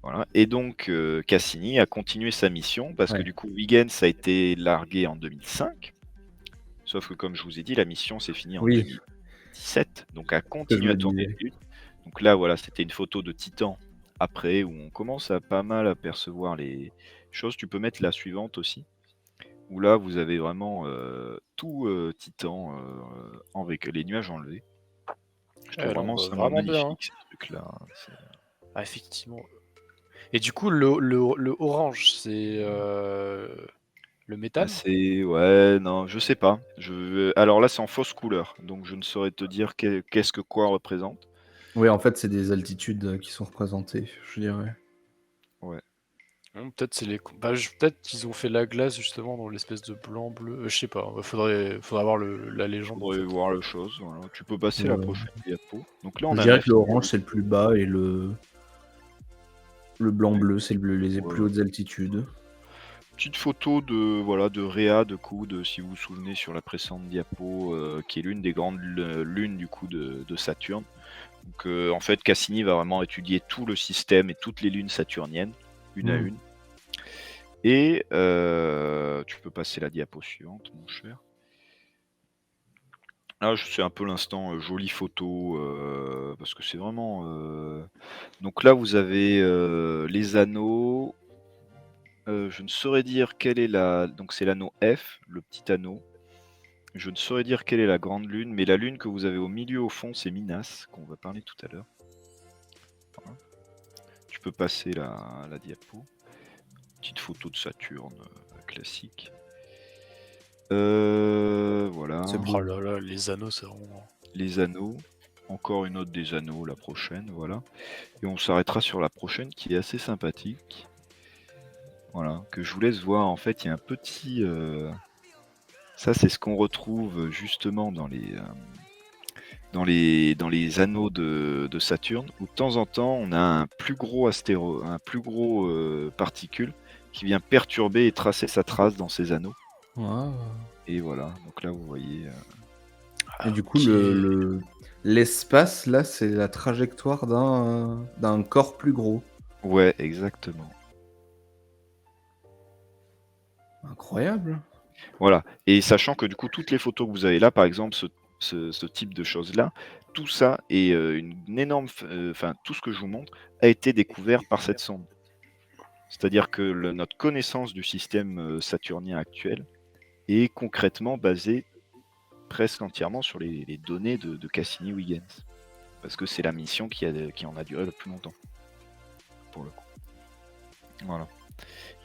Voilà. Et donc, Cassini a continué sa mission parce que Ouais. du coup, Huygens a été largué en 2005. Sauf que, comme je vous ai dit, la mission s'est finie en Oui, 2017. Donc, a que je continué me à tourner disais. les lunes. Donc là, voilà, c'était une photo de Titan après où on commence à pas mal apercevoir les choses. Tu peux mettre la suivante aussi, où là, vous avez vraiment tout Titan avec les nuages enlevés. Je Ouais, trouve là, on vraiment voit ça vraiment bien, hein. magnifique, ces trucs-là. C'est- Ah, effectivement. Et du coup, le orange, c'est le Ah, méthane? c'est ouais, non, je sais pas. Alors là, c'est en fausse couleur, donc je ne saurais te dire qu'est-ce que quoi représente. Oui, en fait, c'est des altitudes qui sont représentées, je dirais. Ouais, Peut-être c'est les... Bah, peut-être qu'ils ont fait la glace justement dans l'espèce de blanc-bleu. Je sais pas, faudrait voir la légende en faudrait fait. voir la chose. Voilà. Tu peux passer la Le prochaine diapo. Donc là, on Je a un dirais que infini. l'orange, c'est le plus bas et le blanc-bleu, c'est les Ouais, plus ouais. hautes altitudes. Petite photo de voilà de Rhea de coude, si vous vous souvenez sur la précédente diapo, qui est l'une des grandes lunes du coup de Saturne. Donc en fait, Cassini va vraiment étudier tout le système et toutes les lunes saturniennes, une à Mmh. une. Et tu peux passer la diapo suivante, mon cher. Là, c'est un peu l'instant jolie photo parce que c'est vraiment. Donc là, vous avez les anneaux. Je ne saurais dire quelle est la. Donc c'est l'anneau F, le petit anneau. Je ne saurais dire quelle est la grande lune, mais la lune que vous avez au milieu au fond, c'est Minas, qu'on va parler tout à l'heure. Voilà. Tu peux passer la diapo. Petite photo de Saturne classique. Voilà. C'est Oh beau. là là, les anneaux, c'est vraiment... Les anneaux. Encore une autre des anneaux, la prochaine, voilà. Et on s'arrêtera sur la prochaine qui est assez sympathique. Voilà, que je vous laisse voir. En fait, il y a un petit. Ça, c'est ce qu'on retrouve justement dans les anneaux de Saturne, où de temps en temps, on a un plus gros un plus gros particule qui vient perturber et tracer sa trace dans ces anneaux. Ah. Et voilà, donc là, vous voyez. Et Ah, du coup, ok. l'espace, là, c'est la trajectoire d'un corps plus gros. Ouais, exactement. Incroyable. Voilà. Et sachant que du coup, toutes les photos que vous avez là, par exemple, ce type de choses-là, tout ça est une énorme. Enfin, tout ce que je vous montre a été découvert par cette sonde. C'est-à-dire que notre connaissance du système saturnien actuel est concrètement basée presque entièrement sur les données de Cassini-Huygens. Parce que c'est la mission qui en a duré le plus longtemps. Pour le coup. Voilà.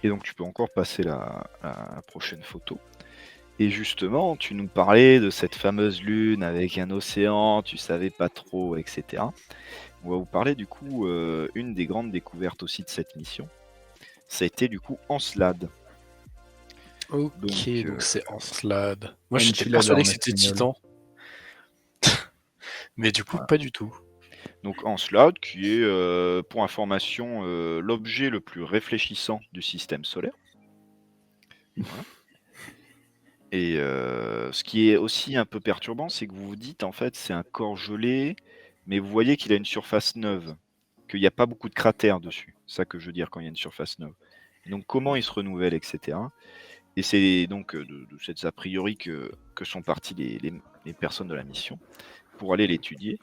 Et donc, tu peux encore passer la prochaine photo. Et justement, tu nous parlais de cette fameuse lune avec un océan, tu savais pas trop, etc. On va vous parler du coup, une des grandes découvertes aussi de cette mission. Ça a été du coup Encelade. Ok, Donc, donc c'est Encelade. Moi, j'étais Enchilada persuadé en que c'était espagnol. Titan, mais du coup, Voilà. pas du tout. donc Encelade qui est, pour information, l'objet le plus réfléchissant du système solaire. Voilà. Et ce qui est aussi un peu perturbant, c'est que vous vous dites en fait c'est un corps gelé, mais vous voyez qu'il a une surface neuve, qu'il n'y a pas beaucoup de cratères dessus. C'est ça que je veux dire quand il y a une surface neuve. Et donc comment il se renouvelle, etc. Et c'est donc de cette a priori que sont parties les personnes de la mission pour aller l'étudier.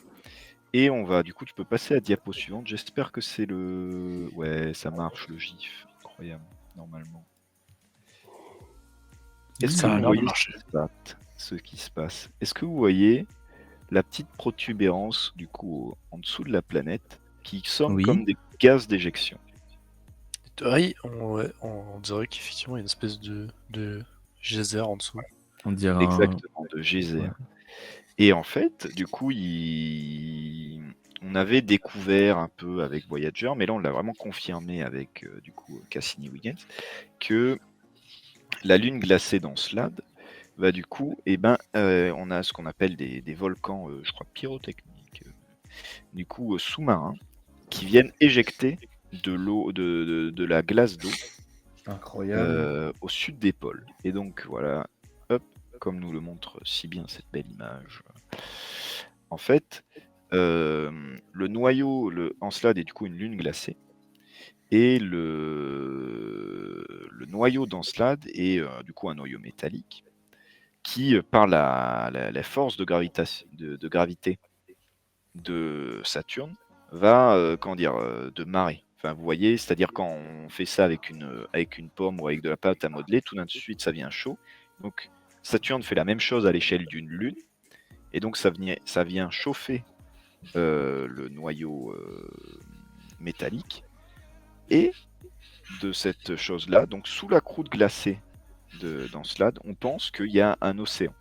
Et on va, du coup, tu peux passer à la diapo suivante. J'espère que c'est le. Ouais, ça marche, le GIF. Incroyable, normalement. Est-ce que Ça a vous l'air de voyez marcher. ce qui se passe? Est-ce que vous voyez la petite protubérance, du coup, en dessous de la planète, qui semble Oui, comme des gaz d'éjection? Oui, on dirait qu'effectivement, il y a une espèce de geyser en dessous. on dirait Exactement, de geyser. ouais. Et en fait, du coup, on avait découvert un peu avec Voyager, mais là on l'a vraiment confirmé avec du coup Cassini-Huygens, que la Lune glacée dans Slade, bah du coup, on a ce qu'on appelle des volcans, je crois pyrotechniques, du coup sous-marins, qui viennent éjecter de l'eau, de la glace d'eau Incroyable. au sud des pôles. Et donc voilà, hop, comme nous le montre si bien cette belle image. En fait, le noyau, le Encelade est du coup une lune glacée, et le noyau d'Encelade est du coup un noyau métallique qui, par la force de gravité de Saturne, va, comment dire, de marée. Enfin, vous voyez, c'est-à-dire quand on fait ça avec une pomme ou avec de la pâte à modeler, tout d'un suite ça vient chaud. Donc Saturne fait la même chose à l'échelle d'une lune, et donc ça vient chauffer le noyau métallique. Et de cette chose-là, donc sous la croûte glacée d'Encelade, on pense qu'il y a un océan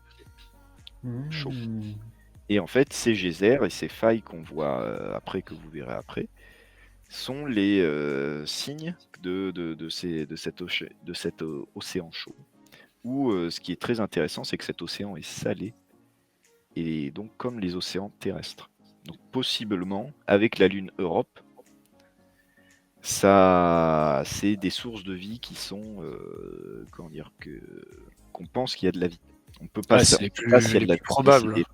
chaud. Et en fait, ces geysers et ces failles qu'on voit après, que vous verrez après, sont les signes de cet océan chaud. Où ce qui est très intéressant, c'est que cet océan est salé, et donc comme les océans terrestres. Donc possiblement, avec la Lune Europe, ça, c'est des sources de vie qui sont, comment dire, qu'on pense qu'il y a de la vie. On peut pas, c'est on les sait pas s'il y a plus de la vie, mais probables.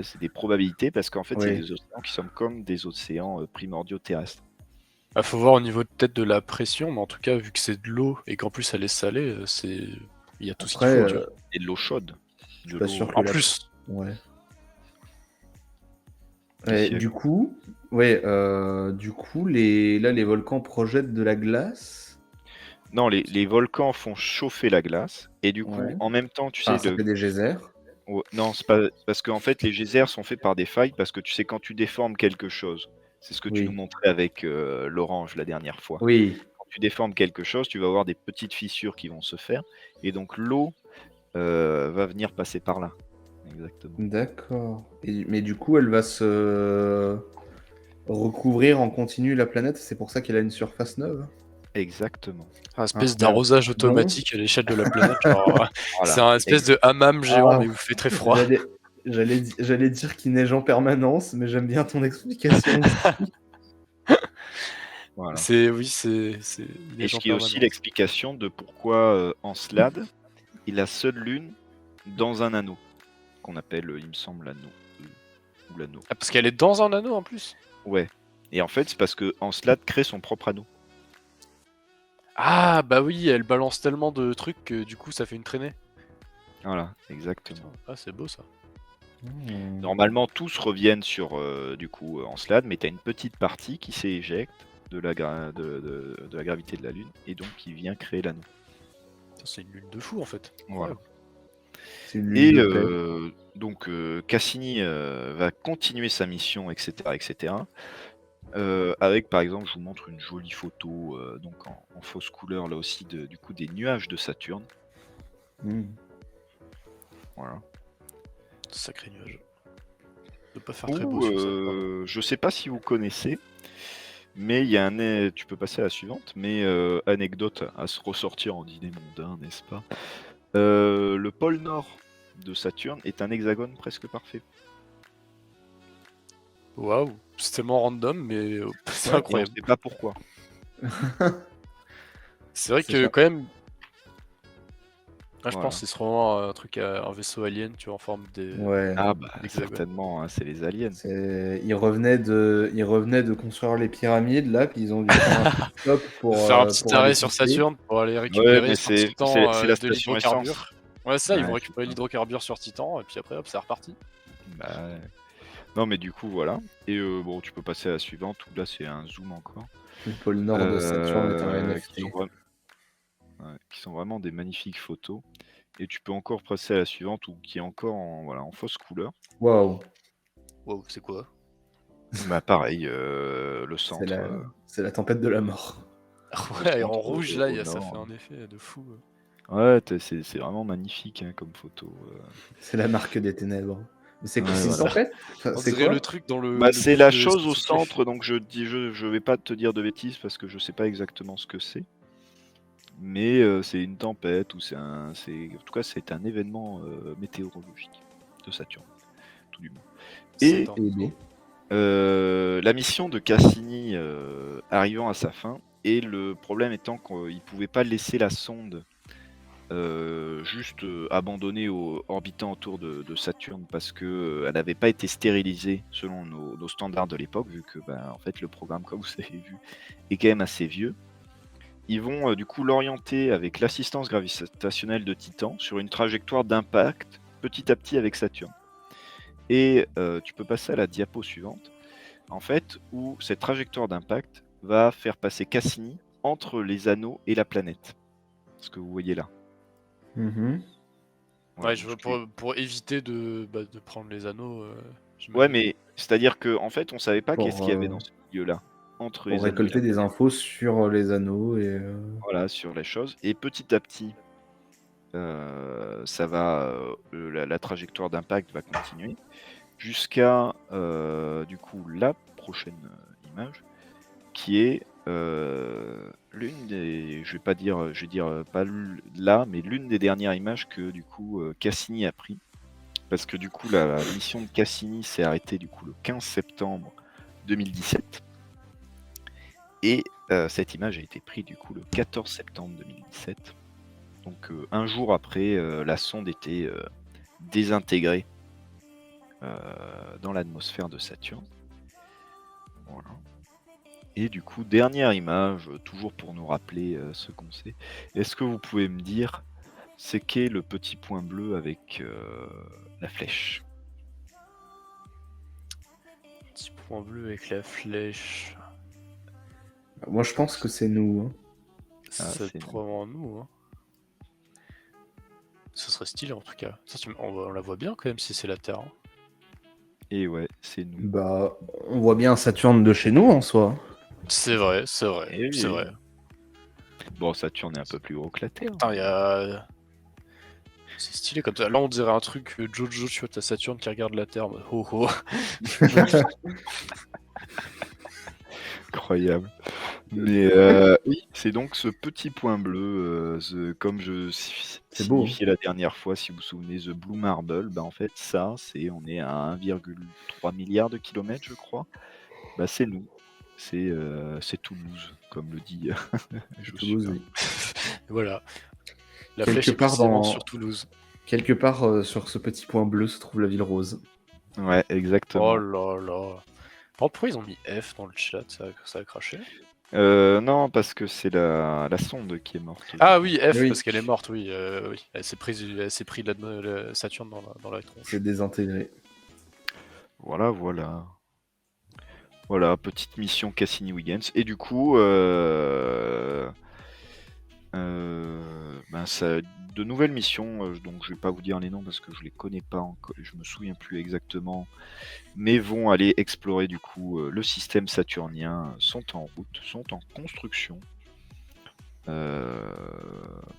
c'est des probabilités, parce qu'en fait, c'est Oui. des océans qui sont comme des océans primordiaux terrestres. Ah, faut voir au niveau peut-être de la pression, mais en tout cas, vu que c'est de l'eau et qu'en plus elle est salée, il y a tout ce qu'il Après, faut. Tu vois. Et de l'eau chaude. je suis pas sûr que En plus, Ouais. Qu'est-ce Et qu'il y a, du Lou? coup, les volcans projettent de la glace. Non, les volcans font chauffer la glace, et du coup, Ouais. en même temps, tu Ah, sais, ça fait des geysers. non, c'est pas parce qu'en fait, les geysers sont faits par des failles, parce que tu sais, quand tu déformes quelque chose, c'est ce que tu nous Oui. montrais avec l'orange la dernière fois. Oui. Quand tu déformes quelque chose, tu vas avoir des petites fissures qui vont se faire, et donc l'eau va venir passer par là. Exactement. D'accord. Mais du coup, elle va se recouvrir en continu la planète. C'est pour ça qu'elle a une surface neuve. Exactement. un espèce Ah, d'arrosage bon. automatique à l'échelle de la planète. Genre, c'est Voilà. un espèce de hammam géant, Ah, mais où il fait très froid. j'allais dire qu'il neige en permanence, mais j'aime bien ton explication aussi. Voilà. Oui, c'est Et les ce gens qui est aussi permanents. l'explication de pourquoi Encelade est la seule lune dans un anneau, qu'on appelle, il me semble, l'anneau. Ou l'anneau. Ah, parce qu'elle est dans un anneau en plus. Ouais. Et en fait, c'est parce que Encelade crée son propre anneau. Ah, bah oui, elle balance tellement de trucs que du coup ça fait une traînée. Voilà, exactement. Ah, c'est beau ça. Normalement, tous reviennent sur du coup Encelade, mais tu as une petite partie qui s'éjecte de la gravité de la Lune, et donc qui vient créer l'anneau. C'est une lune de fou en fait. Voilà. C'est une Et lune de paix. donc Cassini va continuer sa mission, etc., etc. Avec, par exemple, je vous montre une jolie photo donc en fausse couleur là aussi du coup des nuages de Saturne. Voilà. Sacré nuage. De pas faire très beau sur ça. Je sais pas si vous connaissez, mais il y a tu peux passer à la suivante, mais anecdote à se ressortir en dîner mondain, n'est-ce pas? Le pôle nord de Saturne est un hexagone presque parfait. Waouh, c'est tellement random, mais c'est Ouais, incroyable. et on sait pas pourquoi. C'est vrai C'est que ça. quand même. Ah, je Voilà. pense que c'est vraiment un truc, un vaisseau alien, tu vois, en forme de. Ouais. Ah bah Hexagone. certainement, hein, c'est les aliens. Ils revenaient de construire les pyramides là, puis ils ont dû faire un stop pour Faire un petit pour arrêt aller sur pisser. Saturne pour aller Ouais, récupérer mais sur c'est Titan la de station l'hydrocarbure. essence. Ouais, ça, ils Ouais, vont c'est récupérer ça. l'hydrocarbure sur Titan, et puis après, hop, c'est reparti. Bah, ouais. Non, mais du coup, voilà. Et bon, tu peux passer à la suivante, où là, c'est un zoom encore. Le pôle nord de Saturne est un NFT. Qui sont vraiment des magnifiques photos. Et tu peux encore passer à la suivante, qui est encore en fausse couleur. Waouh. Wow, c'est quoi? Bah pareil, le centre. C'est la tempête de la mort. Ouais, en centre, rouge là, au ça nord. fait un effet de fou. Ouais, c'est vraiment magnifique comme photo. C'est la marque des ténèbres. Mais c'est quoi? Ouais, C'est une voilà. tempête? Enfin, On c'est dirait quoi? le truc dans le. Bah, le c'est film la de chose au SNCF. centre, donc je vais pas te dire de bêtises parce que je sais pas exactement ce que c'est. Mais c'est une tempête, ou en tout cas, c'est un événement météorologique de Saturne, tout du moins. Et Satan. la mission de Cassini arrivant à sa fin, et le problème étant qu'il ne pouvait pas laisser la sonde juste abandonnée orbitant autour de Saturne parce que elle n'avait pas été stérilisée selon nos standards de l'époque, vu que en fait le programme, comme vous avez vu, est quand même assez vieux. Ils vont du coup l'orienter avec l'assistance gravitationnelle de Titan sur une trajectoire d'impact petit à petit avec Saturne. Et tu peux passer à la diapo suivante, en fait, où cette trajectoire d'impact va faire passer Cassini entre les anneaux et la planète. Ce que vous voyez là. Mhm. Ouais, je veux pour éviter de prendre les anneaux. Ouais, mais c'est-à-dire que en fait, on savait pas Pour, qu'est-ce qu'il y avait dans ce milieu-là entre les Pour anneaux et récolter la des planète. infos sur les anneaux et. Voilà, sur les choses. Et petit à petit, ça va, la trajectoire d'impact va continuer jusqu'à du coup la prochaine image, qui est l'une des, je vais dire pas là, mais l'une des dernières images que du coup Cassini a pris, parce que du coup la mission de Cassini s'est arrêtée du coup le 15 septembre 2017, et cette image a été prise du coup le 14 septembre 2017, donc un jour après la sonde était désintégrée dans l'atmosphère de Saturne. Voilà. Et du coup, dernière image, toujours pour nous rappeler ce qu'on sait. Est-ce que vous pouvez me dire c'est qu'est le petit point bleu avec la flèche? Petit point bleu avec la flèche. Moi, je pense que c'est nous. Hein. C'est c'est probablement nous. Hein. Ce serait stylé en tout cas. Ça, on la voit bien quand même si c'est la Terre. Hein. Et ouais, c'est nous. Bah, on voit bien Saturne de chez nous en soi. C'est vrai, c'est vrai, Eh oui. c'est vrai. Bon, Saturne est un peu plus gros que la Terre. Putain, il y a. C'est stylé comme ça. Là, on dirait un truc Jojo, tu vois, t'as Saturne qui regarde la Terre. Oh oh. Incroyable. Mais oui, c'est donc ce petit point bleu, comme je C'est beau. signifiais la dernière fois, si vous vous souvenez, The Blue Marble, en fait, ça, on est à 1,3 milliard de kilomètres, je crois. C'est nous. C'est Toulouse, comme le dit Toulouse, Joshua. oui. Voilà. La Quelque flèche est part précisément sur Toulouse. Quelque part sur ce petit point bleu se trouve la ville rose. Ouais, exactement. Oh là là. Pourquoi ils ont mis F dans le chat? Ça a craché? Non, parce que c'est la sonde qui est morte. Ah oui, F, Oui. parce qu'elle est morte, oui. Oui. Elle s'est pris la Saturne dans la tronche. C'est désintégré. Voilà, voilà. Voilà, petite mission Cassini-Huygens. Et du coup, ça, de nouvelles missions, donc je vais pas vous dire les noms parce que je les connais pas encore, je me souviens plus exactement, mais vont aller explorer du coup le système saturnien, sont en route, sont en construction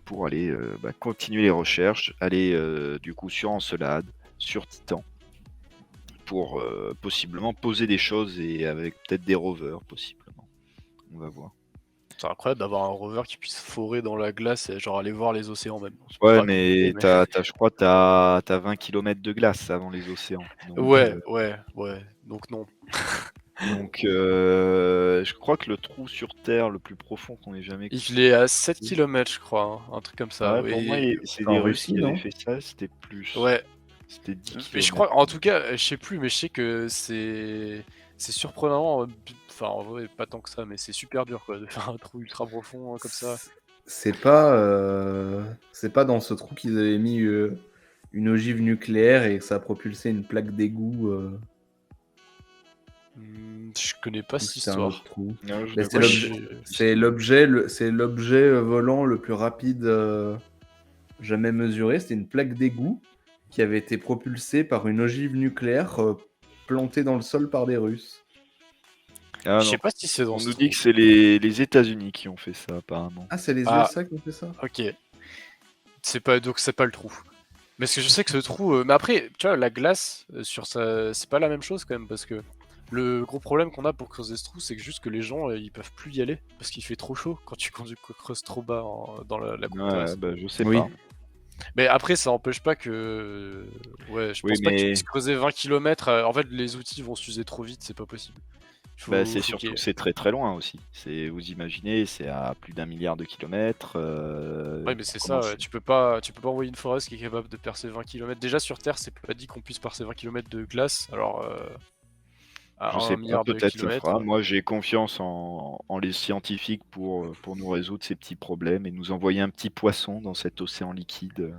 pour aller continuer les recherches, aller du coup sur Encelade, sur Titan, pour possiblement poser des choses et avec peut-être des rovers possiblement. On va voir. C'est incroyable d'avoir un rover qui puisse forer dans la glace et genre aller voir les océans même. Ouais, Pas mais compliqué, je crois que t'as 20 km de glace avant les océans. Donc, Ouais. Donc non. donc je crois que le trou sur Terre le plus profond qu'on ait jamais Il est à 7 km, je crois, hein, un truc comme ça. Ouais, pour moi, c'est en des Russie, Russes qui avaient non fait ça, c'était plus. Ouais. C'était 10 Mais je km. crois, en tout cas, je sais plus, mais je sais que c'est surprenamment. Enfin, en vrai, pas tant que ça, mais c'est super dur quoi, de faire un trou ultra profond hein, comme ça. C'est pas dans ce trou qu'ils avaient mis une ogive nucléaire et que ça a propulsé une plaque d'égout. Je connais pas cette C'était un autre histoire. trou. Non, je Mais ne c'est vois l'objet, c'est l'objet volant le plus rapide jamais mesuré. C'était une plaque d'égout qui avait été propulsée par une ogive nucléaire plantée dans le sol par des Russes. Ah, Je non. sais pas si c'est dans On ce nous trou. dit que c'est les États-Unis qui ont fait ça, apparemment. Ah, c'est les Ah. USA qui ont fait ça? Ok. Donc c'est pas le trou. Mais parce que je sais que ce trou. Mais après, tu vois, la glace sur ça, c'est pas la même chose quand même parce que le gros problème qu'on a pour creuser ce trou, c'est que juste que les gens ils peuvent plus y aller parce qu'il fait trop chaud quand tu creuses trop bas dans la coupe terrestre. Je sais Oui. pas. Mais après, ça n'empêche pas que. Ouais, je Oui, pense pas que tu mais- puisses creuser 20 km. En fait, les outils vont s'user trop vite, c'est pas possible. Il Bah, Faut, c'est faut surtout qu'il y que ait- c'est très très loin aussi. Vous imaginez, c'est à plus d'un milliard de kilomètres. Ouais, mais c'est Pour ça, commencer. ouais. Tu peux pas envoyer une forest qui est capable de percer 20 km. Déjà sur Terre, c'est pas dit qu'on puisse percer 20 km de glace, alors à Je un sais pas, milliard de peut-être ça fera. kilomètres. Moi, j'ai confiance en les scientifiques pour nous résoudre ces petits problèmes et nous envoyer un petit poisson dans cet océan liquide.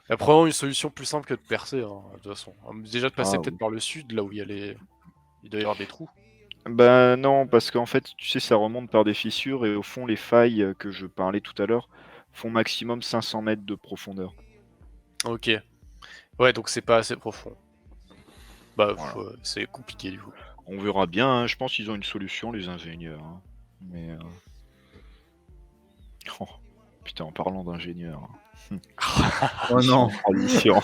Il y a probablement une solution plus simple que de percer, hein, de toute façon. Déjà de passer Ah peut-être oui. par le sud, là où il doit y avoir des trous. Ben non, parce qu'en fait, tu sais, ça remonte par des fissures et au fond, les failles que je parlais tout à l'heure font maximum 500 mètres de profondeur. Ok. Ouais, donc c'est pas assez profond. Bah, Voilà. c'est compliqué du coup. On verra bien, hein. Je pense qu'ils ont une solution, les ingénieurs, hein. Mais oh, putain, en parlant d'ingénieurs, Oh non. transition.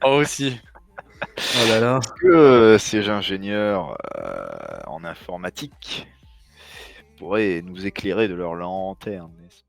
Oh aussi. Oh là là. Est-ce que ces ingénieurs en informatique pourraient nous éclairer de leur lanterne, n'est-ce